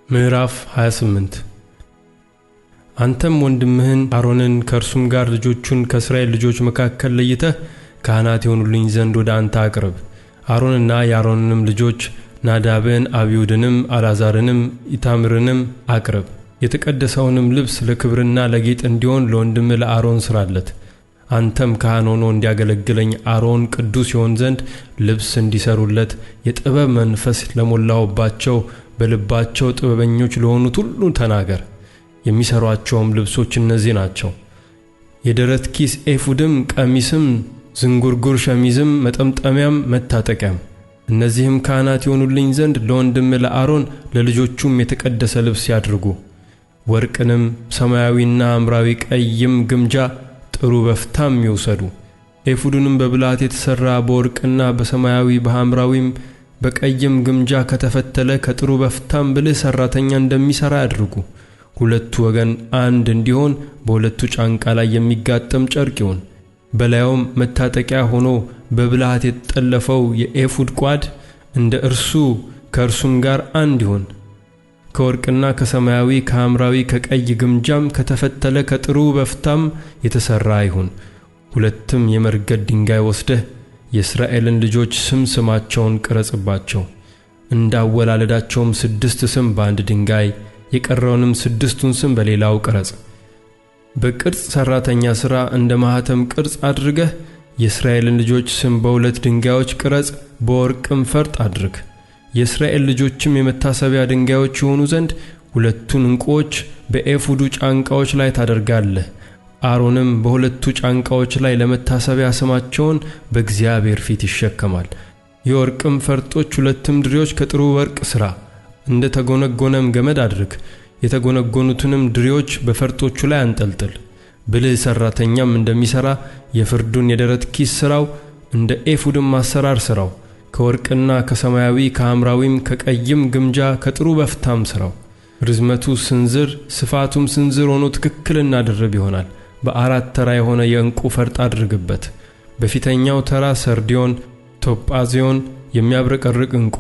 ምዕራፍ 28 አንተም ወንድምህን አሮንን ከእርሱም ጋር ልጆቹን ከእስራኤል ልጆች መካከል ለይተህ ካህናት ይሆኑልኝ ዘንድ ወደ አንተ አቅርብ። አሮንና የአሮንንም ልጆች ናዳብን፣ አብዩድንም፣ አልዓዛርንም ኢታምርንም አቅርብ። የተቀደሰውንም ልብስ ለክብርና ለጌጥ እንዲሆን ለወንድምህ ለአሮን ስራለት። አንተም ካህን ሆኖ እንዲያገለግለኝ አሮን ቅዱስ ይሆን ዘንድ ልብስ እንዲሰሩለት የጥበብ መንፈስ ለሞላውባቸው በልባቸው ጥበበኞች ለሆኑት ሁሉ ተናገር። የሚሰሯቸውም ልብሶች እነዚህ ናቸው: የደረት ኪስ፣ ኤፉድም፣ ቀሚስም፣ ዝንጉርጉር ሸሚዝም፣ መጠምጠሚያም መታጠቂያም። እነዚህም ካህናት ይሆኑልኝ ዘንድ ለወንድም ለአሮን ለልጆቹም የተቀደሰ ልብስ ያድርጉ። ወርቅንም ሰማያዊና ሐምራዊ ቀይም ግምጃ ጥሩ በፍታም ይውሰዱ። ኤፉዱንም በብልሃት የተሠራ በወርቅና በሰማያዊ በሐምራዊም በቀይም ግምጃ ከተፈተለ ከጥሩ በፍታም ብልህ ሠራተኛ እንደሚሠራ ያድርጉ። ሁለቱ ወገን አንድ እንዲሆን በሁለቱ ጫንቃ ላይ የሚጋጠም ጨርቅ ይሁን። በላዩም መታጠቂያ ሆኖ በብልሃት የተጠለፈው የኤፉድ ቋድ እንደ እርሱ ከእርሱም ጋር አንድ ይሁን። ከወርቅና ከሰማያዊ ከሐምራዊ ከቀይ ግምጃም ከተፈተለ ከጥሩ በፍታም የተሠራ ይሁን። ሁለትም የመርገድ ድንጋይ ወስደህ የእስራኤልን ልጆች ስማቸውን ቅረጽባቸው። እንዳወላለዳቸውም 6 ስም በአንድ ድንጋይ፣ የቀረውንም 6ቱን ስም በሌላው ቅረጽ። በቅርጽ ሠራተኛ ሥራ እንደ ማኅተም ቅርጽ አድርገህ የእስራኤልን ልጆች ስም በ2 ድንጋዮች ቅረጽ፣ በወርቅም ፈርጥ አድርግ። የእስራኤል ልጆችም የመታሰቢያ ድንጋዮች ይሆኑ ዘንድ 2ቱን ዕንቁዎች በኤፉዱ ጫንቃዎች ላይ ታደርጋለህ። አሮንም በሁለቱ ጫንቃዎች ላይ ለመታሰቢያ ስማቸውን በእግዚአብሔር ፊት ይሸከማል። የወርቅም ፈርጦች 2 ድሪዎች ከጥሩ ወርቅ ሥራ፣ እንደ ተጎነጎነም ገመድ አድርግ። የተጎነጎኑትንም ድሪዎች በፈርጦቹ ላይ አንጠልጥል። ብልህ ሠራተኛም እንደሚሠራ የፍርዱን የደረት ኪስ ሥራው፣ እንደ ኤፉድም አሠራር ሥራው። ከወርቅና ከሰማያዊ ከሐምራዊም ከቀይም ግምጃ ከጥሩ በፍታም ሥራው። ርዝመቱ ስንዝር ስፋቱም ስንዝር ሆኖ ትክክልና ድርብ ይሆናል። በ4 ተራ የሆነ የዕንቁ ፈርጥ አድርግበት። በፊተኛው ተራ ሰርዲዮን፣ ቶጳዝዮን የሚያብረቀርቅ ዕንቁ፣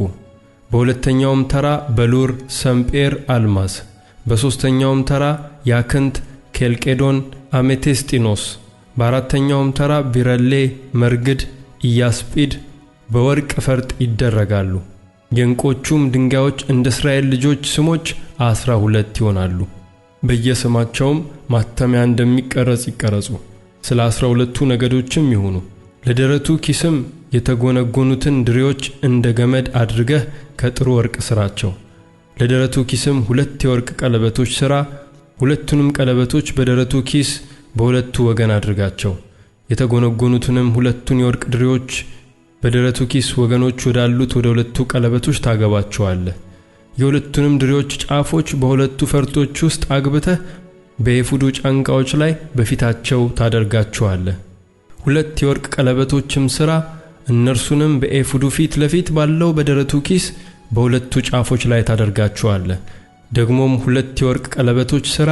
በሁለተኛውም ተራ በሉር፣ ሰምጴር፣ አልማዝ፣ በሦስተኛውም ተራ ያክንት፣ ኬልቄዶን፣ አሜቴስጢኖስ፣ በአራተኛውም ተራ ቢረሌ፣ መርግድ፣ ኢያስጲድ በወርቅ ፈርጥ ይደረጋሉ። የዕንቆቹም ድንጋዮች እንደ እስራኤል ልጆች ስሞች 12 ይሆናሉ። በየስማቸውም ማተሚያ እንደሚቀረጽ ይቀረጹ። ስለ 12ቱ ነገዶችም ይሁኑ። ለደረቱ ኪስም የተጎነጎኑትን ድሪዎች እንደ ገመድ አድርገህ ከጥሩ ወርቅ ሥራቸው። ለደረቱ ኪስም 2 የወርቅ ቀለበቶች ሥራ። 2ቱንም ቀለበቶች በደረቱ ኪስ በሁለቱ ወገን አድርጋቸው። የተጎነጎኑትንም 2ቱን የወርቅ ድሪዎች በደረቱ ኪስ ወገኖች ወዳሉት ወደ 2ቱ ቀለበቶች ታገባቸዋለህ። የሁለቱንም ድሪዎች ጫፎች በሁለቱ ፈርጦች ውስጥ አግብተህ በኤፉዱ ጫንቃዎች ላይ በፊታቸው ታደርጋቸዋለህ። 2 የወርቅ ቀለበቶችም ሥራ። እነርሱንም በኤፉዱ ፊት ለፊት ባለው በደረቱ ኪስ በሁለቱ ጫፎች ላይ ታደርጋቸዋለህ። ደግሞም 2 የወርቅ ቀለበቶች ሥራ።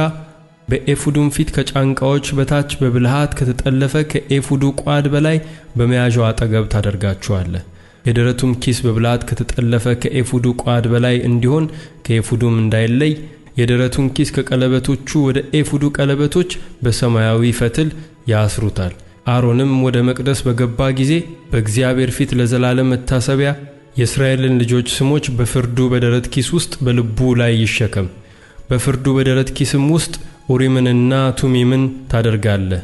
በኤፉዱም ፊት ከጫንቃዎች በታች በብልሃት ከተጠለፈ ከኤፉዱ ቋድ በላይ በመያዣው አጠገብ ታደርጋቸዋለህ። የደረቱም ኪስ በብልሃት ከተጠለፈ ከኤፉዱ ቋድ በላይ እንዲሆን ከኤፉዱም እንዳይለይ የደረቱን ኪስ ከቀለበቶቹ ወደ ኤፉዱ ቀለበቶች በሰማያዊ ፈትል ያስሩታል። አሮንም ወደ መቅደስ በገባ ጊዜ በእግዚአብሔር ፊት ለዘላለም መታሰቢያ የእስራኤልን ልጆች ስሞች በፍርዱ በደረት ኪስ ውስጥ በልቡ ላይ ይሸከም። በፍርዱ በደረት ኪስም ውስጥ ኡሪምንና ቱሚምን ታደርጋለህ።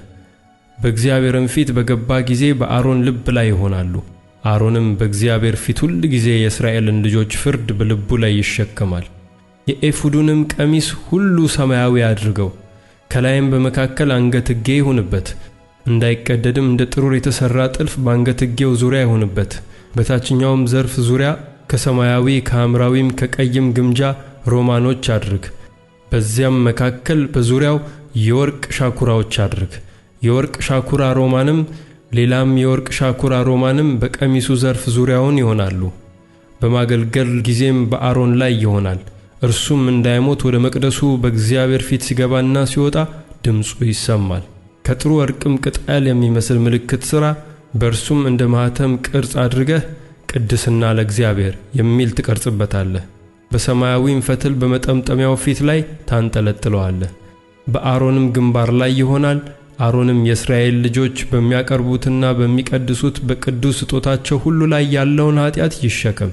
በእግዚአብሔርም ፊት በገባ ጊዜ በአሮን ልብ ላይ ይሆናሉ። አሮንም በእግዚአብሔር ፊት ሁል ጊዜ የእስራኤልን ልጆች ፍርድ በልቡ ላይ ይሸከማል። የኤፉዱንም ቀሚስ ሁሉ ሰማያዊ አድርገው፣ ከላይም በመካከል አንገትጌ ይሁንበት። እንዳይቀደድም እንደ ጥሩር የተሠራ ጥልፍ በአንገትጌው ዙሪያ ይሁንበት። በታችኛውም ዘርፍ ዙሪያ ከሰማያዊ ከሐምራዊም ከቀይም ግምጃ ሮማኖች አድርግ። በዚያም መካከል በዙሪያው የወርቅ ሻኩራዎች አድርግ። የወርቅ ሻኩራ ሮማንም ሌላም የወርቅ ሻኩራ ሮማንም በቀሚሱ ዘርፍ ዙሪያውን ይሆናሉ። በማገልገል ጊዜም በአሮን ላይ ይሆናል። እርሱም እንዳይሞት ወደ መቅደሱ በእግዚአብሔር ፊት ሲገባና ሲወጣ ድምፁ ይሰማል። ከጥሩ ወርቅም ቅጠል የሚመስል ምልክት ሥራ። በእርሱም እንደ ማኅተም ቅርጽ አድርገህ ቅድስና ለእግዚአብሔር የሚል ትቀርጽበታለህ። በሰማያዊም ፈትል በመጠምጠሚያው ፊት ላይ ታንጠለጥለዋለህ። በአሮንም ግንባር ላይ ይሆናል። አሮንም የእስራኤል ልጆች በሚያቀርቡትና በሚቀድሱት በቅዱስ ስጦታቸው ሁሉ ላይ ያለውን ኃጢአት ይሸከም።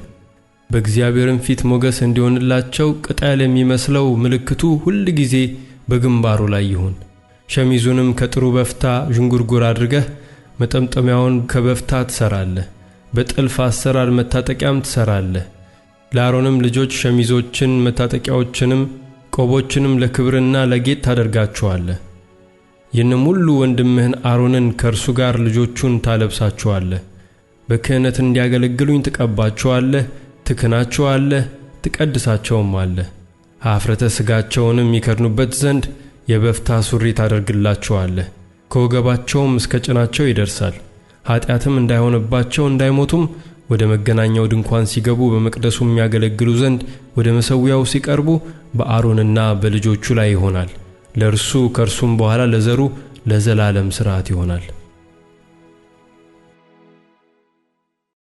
በእግዚአብሔርም ፊት ሞገስ እንዲሆንላቸው ቅጠል የሚመስለው ምልክቱ ሁል ጊዜ በግንባሩ ላይ ይሁን። ሸሚዙንም ከጥሩ በፍታ ዥንጉርጉር አድርገህ መጠምጠሚያውን ከበፍታ ትሰራለህ። በጥልፍ አሰራር መታጠቂያም ትሰራለህ። ለአሮንም ልጆች ሸሚዞችን መታጠቂያዎችንም ቆቦችንም ለክብርና ለጌጥ ታደርጋቸዋለህ። ይህንም ሁሉ ወንድምህን አሮንን ከእርሱ ጋር ልጆቹን ታለብሳቸዋለህ። በክህነት እንዲያገለግሉኝ ትቀባቸዋለህ፣ ትክናቸዋለህ፣ ትቀድሳቸውማለህ። ኀፍረተ ሥጋቸውንም ይከድኑበት ዘንድ የበፍታ ሱሪ ታደርግላቸዋለህ። ከወገባቸውም እስከ ጭናቸው ይደርሳል። ኃጢአትም እንዳይሆንባቸው እንዳይሞቱም ወደ መገናኛው ድንኳን ሲገቡ በመቅደሱም የሚያገለግሉ ዘንድ ወደ መሠዊያው ሲቀርቡ በአሮንና በልጆቹ ላይ ይሆናል። ለእርሱ ከእርሱም በኋላ ለዘሩ ለዘላለም ሥርዓት ይሆናል።